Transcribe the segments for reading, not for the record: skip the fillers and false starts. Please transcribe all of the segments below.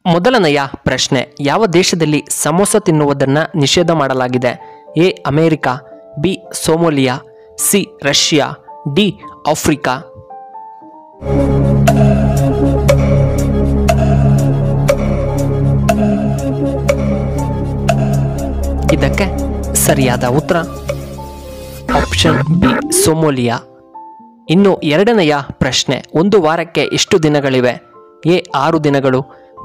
ಮೊದಲನೆಯ ಪ್ರಶ್ನೆ, ಯಾವ ದೇಶದಲ್ಲಿ ಸಮೋಸ ತಿನ್ನುವುದನ್ನು ನಿಷೇಧ ಮಾಡಲಾಗಿದೆ? A America, B Somalia, C Russia, D Africa. ಇದಕ್ಕೆ ಸರಿಯಾದ ಉತ್ತರ ಆಪ್ಷನ್ ಬಿ ಸೋಮಾಲಿಯಾ. ಇನ್ನು ಎರಡನೆಯ ಪ್ರಶ್ನೆ, ಒಂದು ವಾರಕ್ಕೆ ಎಷ್ಟು ದಿನಗಳಿವೆ? ಎ 6 ದಿನಗಳು,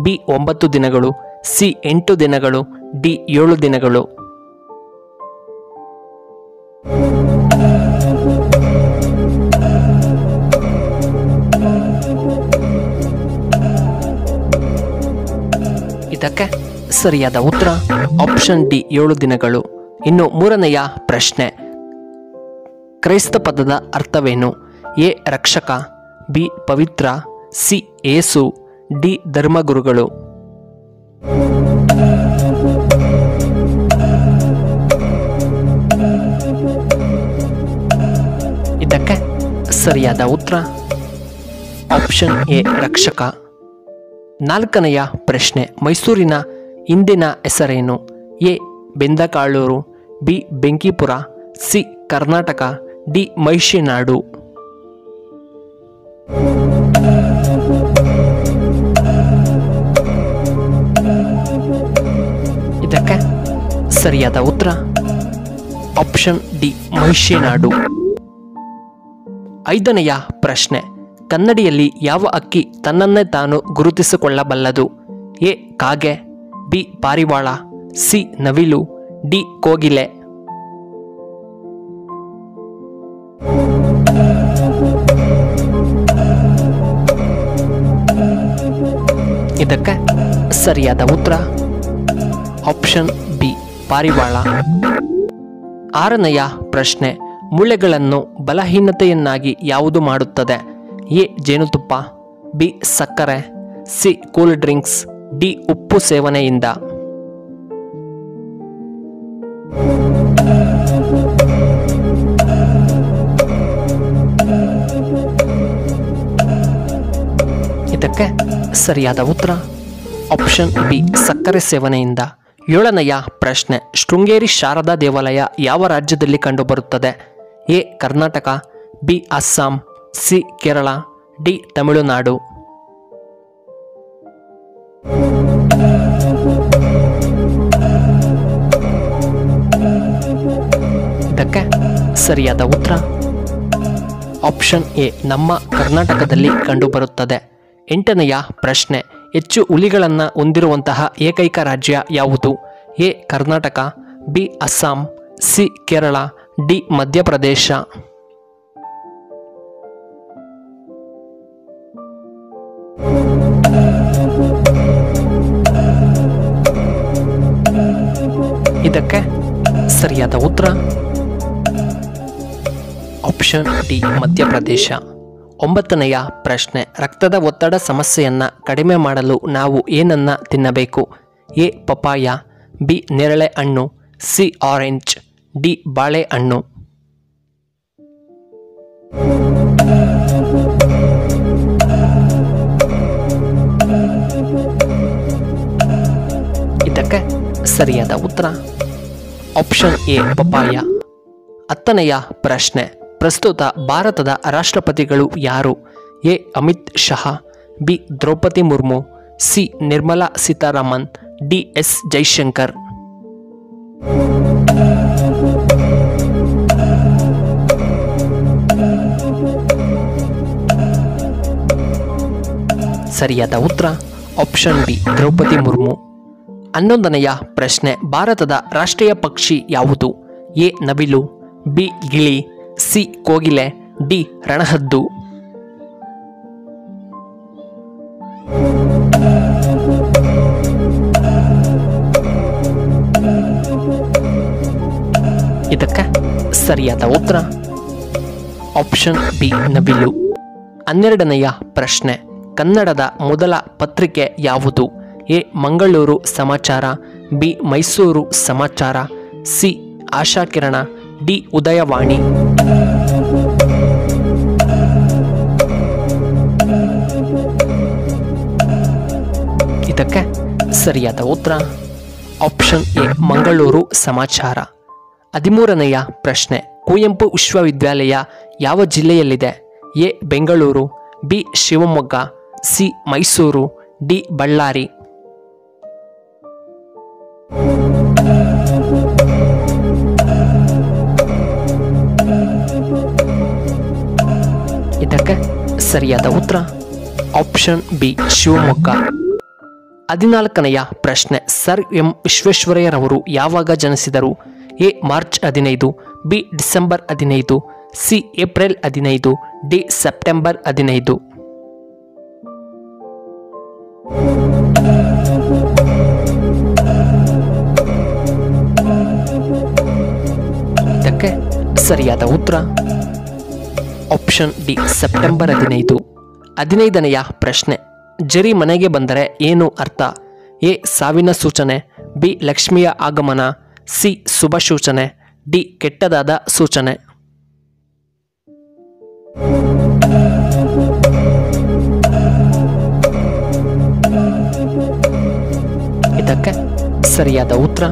ಬಿ 9 ದಿನಗಳು, ಸಿ 8 ದಿನಗಳು, ಡಿ 7 ದಿನಗಳು. ಇದಕ್ಕೆ ಸರಿಯಾದ ಉತ್ತರ ಆಪ್ಷನ್ ಡಿ 7 ದಿನಗಳು. ಇನ್ನು ಮೂರನೆಯ ಪ್ರಶ್ನೆ, ಕ್ರೈಸ್ತ ಪದದ ಅರ್ಥವೇನು? ಎ ರಕ್ಷಕ, ಬಿ ಪವಿತ್ರ, ಸಿ ಏಸು, ಡಿ ಧರ್ಮಗುರುಗಳು. ಇದಕ್ಕೆ ಸರಿಯಾದ ಉತ್ತರ ಆಪ್ಷನ್ ಎ ರಕ್ಷಕ. ನಾಲ್ಕನೆಯ ಪ್ರಶ್ನೆ, ಮೈಸೂರಿನ ಇಂದಿನ ಹೆಸರೇನು? A Bendakaluru, B Benkipura, C Karnataka, D Maishinadu. ಇದಕ್ಕೆ ಸರಿಯಾದ ಉತ್ತರ ಆಪ್ಷನ್ ಡಿ ಮೈಷಿನಾಡು. ಐದನೆಯ ಪ್ರಶ್ನೆ, ಕನ್ನಡಿಯಲ್ಲಿ ಯಾವ ಅಕ್ಕಿ ತನ್ನನ್ನೇ ತಾನು ಗುರುತಿಸಿಕೊಳ್ಳಬಲ್ಲದು? ಎ ಕಾಗೆ, ಬಿ ಪಾರಿವಾಳ, ಸಿ ನವಿಲು, ಡಿ ಕೋಗಿಲೆ. ಇದಕ್ಕೆ ಸರಿಯಾದ ಉತ್ತರ ಆಪ್ಷನ್ ಬಿ ಪಾರಿವಾಳ. ಆರನೆಯ ಪ್ರಶ್ನೆ, ಮೂಳೆಗಳನ್ನು ಬಲಹೀನತೆಯನ್ನಾಗಿ ಯಾವುದು ಮಾಡುತ್ತದೆ? ಎ ಜೇನುತುಪ್ಪ, ಬಿ ಸಕ್ಕರೆ, ಸಿ ಕೂಲ್ ಡ್ರಿಂಕ್ಸ್, ಡಿ ಉಪ್ಪು ಸೇವನೆಯಿಂದ. ಇದಕ್ಕೆ ಸರಿಯಾದ ಉತ್ತರ ಆಪ್ಷನ್ ಬಿ ಸಕ್ಕರೆ ಸೇವನೆಯಿಂದ. ಏಳನೆಯ ಪ್ರಶ್ನೆ, ಶೃಂಗೇರಿ ಶಾರದಾ ದೇವಾಲಯ ಯಾವ ರಾಜ್ಯದಲ್ಲಿ ಕಂಡುಬರುತ್ತದೆ? A Karnataka, B Assam, C Kerala, D Tamil Nadu. ಇದಕ್ಕೆ ಸರಿಯಾದ ಉತ್ತರ ಆಪ್ಷನ್ ಎ ನಮ್ಮ ಕರ್ನಾಟಕದಲ್ಲಿ ಕಂಡುಬರುತ್ತದೆ. ಎಂಟನೆಯ ಪ್ರಶ್ನೆ, ಹೆಚ್ಚು ಹುಲಿಗಳನ್ನು ಹೊಂದಿರುವಂತಹ ಏಕೈಕ ರಾಜ್ಯ ಯಾವುದು? A Karnataka, B Assam, C Kerala, D Madhya Pradesh. ಇದಕ್ಕೆ ಸರಿಯಾದ ಉತ್ತರ ಆಪ್ಷನ್ ಡಿ ಮಧ್ಯಪ್ರದೇಶ. ಒಂಬತ್ತನೆಯ ಪ್ರಶ್ನೆ, ರಕ್ತದ ಒತ್ತಡ ಸಮಸ್ಯೆಯನ್ನು ಕಡಿಮೆ ಮಾಡಲು ನಾವು ಏನನ್ನ ತಿನ್ನಬೇಕು? ಎ ಪಪಾಯ, ಬಿ ನೇರಳೆ ಹಣ್ಣು, ಸಿ ಆರೆಂಜ್, ಡಿ ಬಾಳೆಹಣ್ಣು. ಇದಕ್ಕೆ ಸರಿಯಾದ ಉತ್ತರ ಆಪ್ಷನ್ ಎ ಪಪಾಯ. ಹತ್ತನೆಯ ಪ್ರಶ್ನೆ, ಪ್ರಸ್ತುತ ಭಾರತದ ರಾಷ್ಟ್ರಪತಿಗಳು ಯಾರು? A Amit Shah, B Draupadi Murmu, C Nirmala Sitharaman, D S Jaishankar. ಸರಿಯಾದ ಉತ್ತರ ಆಪ್ಷನ್ ಬಿ ದ್ರೌಪದಿ ಮುರ್ಮು. 11ನೆಯ ಪ್ರಶ್ನೆ, ಭಾರತದ ರಾಷ್ಟ್ರೀಯ ಪಕ್ಷಿ ಯಾವುದು? ಎ ನವಿಲು, ಬಿ ಗಿಳಿ, ಸಿ ಕೋಗಿಲೆ, ಡಿ ರಣಹದ್ದು. ಇದಕ್ಕೆ ಸರಿಯಾದ ಉತ್ತರ ಆಪ್ಷನ್ ಬಿ ನವಿಲು. 12ನೆಯ ಪ್ರಶ್ನೆ, ಕನ್ನಡದ ಮೊದಲ ಪತ್ರಿಕೆ ಯಾವುದು? ಎ ಮಂಗಳೂರು ಸಮಾಚಾರ, ಬಿ ಮೈಸೂರು ಸಮಾಚಾರ, ಸಿ ಆಶಾಕಿರಣ, ಡಿ ಉದಯವಾಣಿ. ಇದಕ್ಕೆ ಸರಿಯಾದ ಉತ್ತರ ಆಪ್ಷನ್ ಎ ಮಂಗಳೂರು ಸಮಾಚಾರ. 13ನೆಯ ಪ್ರಶ್ನೆ, ಕುವೆಂಪು ವಿಶ್ವವಿದ್ಯಾಲಯ ಯಾವ ಜಿಲ್ಲೆಯಲ್ಲಿದೆ? A Bengaluru, B Shivamogga, C Mysuru, D Ballari. ಇದಕ್ಕೆ ಸರಿಯಾದ ಉತ್ತರ ಆಪ್ಷನ್ ಬಿ ಶಿವಮೊಗ್ಗ. 14ನೆಯ ಪ್ರಶ್ನೆ, ಸರ್ ಎಂ ವಿಶ್ವೇಶ್ವರಯ್ಯರವರು ಯಾವಾಗ ಜನಿಸಿದರು? A March 15, B December 15, C April 15, D September 15. ಇದಕ್ಕೆ ಸರಿಯಾದ ಉತ್ತರ ಆಪ್ಷನ್ ಡಿ ಸೆಪ್ಟೆಂಬರ್ 15. 15ನೆಯ ಪ್ರಶ್ನೆ, ಜರಿ ಮನೆಗೆ ಬಂದರೆ ಏನು ಅರ್ಥ? ಎ ಸಾವಿನ ಸೂಚನೆ, ಬಿ ಲಕ್ಷ್ಮಿಯ ಆಗಮನ, ಸಿ ಶುಭ ಸೂಚನೆ, ಡಿ ಕೆಟ್ಟದಾದ ಸೂಚನೆ. ಇದಕ್ಕೆ ಸರಿಯಾದ ಉತ್ತರ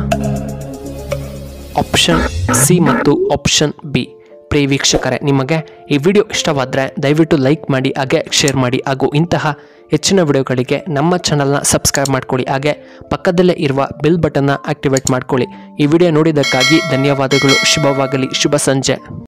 ಆಪ್ಷನ್ ಸಿ ಮತ್ತು ಆಪ್ಷನ್ ಬಿ. ಪ್ರಿಯ ವೀಕ್ಷಕರೇ, ನಿಮಗೆ ಈ ವಿಡಿಯೋ ಇಷ್ಟವಾದರೆ ದಯವಿಟ್ಟು ಲೈಕ್ ಮಾಡಿ, ಹಾಗೆ ಶೇರ್ ಮಾಡಿ, ಹಾಗೂ ಇಂತಹ ಹೆಚ್ಚಿನ ವಿಡಿಯೋಗಳಿಗೆ ನಮ್ಮ ಚಾನಲ್ನ ಸಬ್ಸ್ಕ್ರೈಬ್ ಮಾಡ್ಕೊಳ್ಳಿ, ಹಾಗೆ ಪಕ್ಕದಲ್ಲೇ ಇರುವ ಬೆಲ್ ಬಟನ್ನ ಆಕ್ಟಿವೇಟ್ ಮಾಡ್ಕೊಳ್ಳಿ. ಈ ವಿಡಿಯೋ ನೋಡಿದ್ದಕ್ಕಾಗಿ ಧನ್ಯವಾದಗಳು. ಶುಭವಾಗಲಿ. ಶುಭ ಸಂಜೆ.